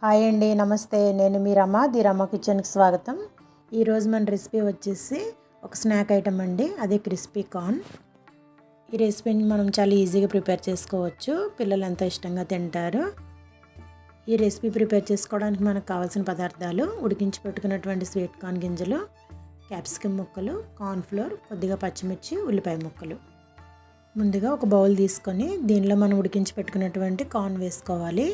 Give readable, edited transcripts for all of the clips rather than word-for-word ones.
Hi అండి, నమస్తే. నేను మీ రమ, ది రమ కిచెన్కి స్వాగతం. ఈరోజు మన రెసిపీ వచ్చేసి ఒక స్నాక్ ఐటమ్ అండి, అదే క్రిస్పీ కార్న్. ఈ రెసిపీని మనం చాలా ఈజీగా ప్రిపేర్ చేసుకోవచ్చు. పిల్లలు ఎంతో ఇష్టంగా తింటారు. ఈ రెసిపీ ప్రిపేర్ చేసుకోవడానికి మనకు కావాల్సిన పదార్థాలు: ఉడికించి పెట్టుకున్నటువంటి స్వీట్ కార్న్ గింజలు, క్యాప్సికమ్ ముక్కలు, కార్న్ ఫ్లోర్, కొద్దిగా పచ్చిమిర్చి, ఉల్లిపాయ ముక్కలు. ముందుగా ఒక బౌల్ తీసుకొని దీనిలో మనం ఉడికించి పెట్టుకున్నటువంటి కార్న్ వేసుకోవాలి.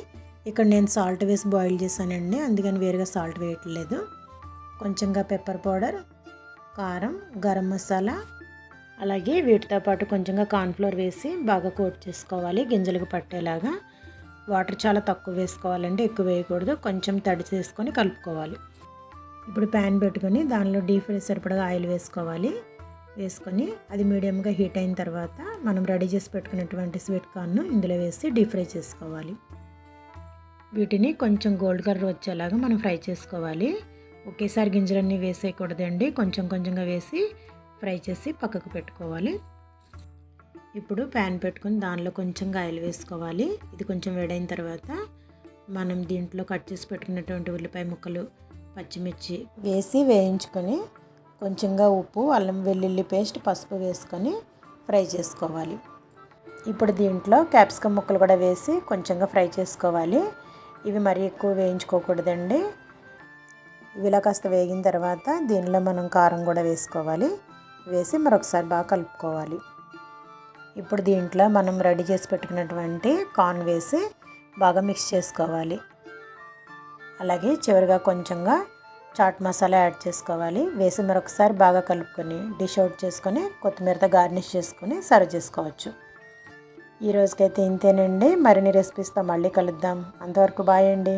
ఇక్కడ నేను సాల్ట్ వేసి బాయిల్ చేశానండి, అందుకని వేరుగా సాల్ట్ వేయట్లేదు. కొంచెంగా పెప్పర్ పౌడర్, కారం, గరం మసాలా, అలాగే వీటితో పాటు కొంచెంగా కార్న్ఫ్లోర్ వేసి బాగా కోట్ చేసుకోవాలి గింజలకు పట్టేలాగా. వాటర్ చాలా తక్కువ వేసుకోవాలండి, ఎక్కువ వేయకూడదు. కొంచెం తడి చేసుకొని కలుపుకోవాలి. ఇప్పుడు ప్యాన్ పెట్టుకొని దానిలో డీప్ ఫ్రై సరిపడగా ఆయిల్ వేసుకొని అది మీడియంగా హీట్ అయిన తర్వాత మనం రెడీ చేసి పెట్టుకున్నటువంటి స్వీట్ కార్న్ను ఇందులో వేసి డీప్ ఫ్రై చేసుకోవాలి. వీటిని కొంచెం గోల్డ్ కలర్ వచ్చేలాగా మనం ఫ్రై చేసుకోవాలి. ఒకేసారి గింజలన్నీ వేసేయకూడదండి, కొంచెం కొంచెంగా వేసి ఫ్రై చేసి పక్కకు పెట్టుకోవాలి. ఇప్పుడు ప్యాన్ పెట్టుకొని దానిలో కొంచెంగా ఆయిల్ వేసుకోవాలి. ఇది కొంచెం వేడైన తర్వాత మనం దీంట్లో కట్ చేసి పెట్టుకున్నటువంటి ఉల్లిపాయ ముక్కలు, పచ్చిమిర్చి వేసి వేయించుకొని కొంచెంగా ఉప్పు, అల్లం వెల్లుల్లి పేస్ట్, పసుపు వేసుకొని ఫ్రై చేసుకోవాలి. ఇప్పుడు దీంట్లో క్యాప్సికమ్ ముక్కలు కూడా వేసి కొంచెంగా ఫ్రై చేసుకోవాలి. ఇవి మరీ ఎక్కువ వేయించుకోకూడదండి. ఇవి ఇలా కాస్త వేగిన తర్వాత దీనిలో మనం కారం కూడా వేసుకోవాలి. వేసి మరొకసారి బాగా కలుపుకోవాలి. ఇప్పుడు దీంట్లో మనం రెడీ చేసి పెట్టుకున్నటువంటి కార్న్ వేసి బాగా మిక్స్ చేసుకోవాలి. అలాగే చివరిగా కొంచెంగా చాట్ మసాలా యాడ్ చేసుకోవాలి. వేసి మరొకసారి బాగా కలుపుకొని డిష్ అవుట్ చేసుకొని కొత్తిమీరతో గార్నిష్ చేసుకొని సర్వ్ చేసుకోవచ్చు. ఈ రోజుకైతే ఇంతేనండి. మరిన్ని రెసిపీస్తో మళ్ళీ కలుద్దాం. అంతవరకు బాయ్ అండి.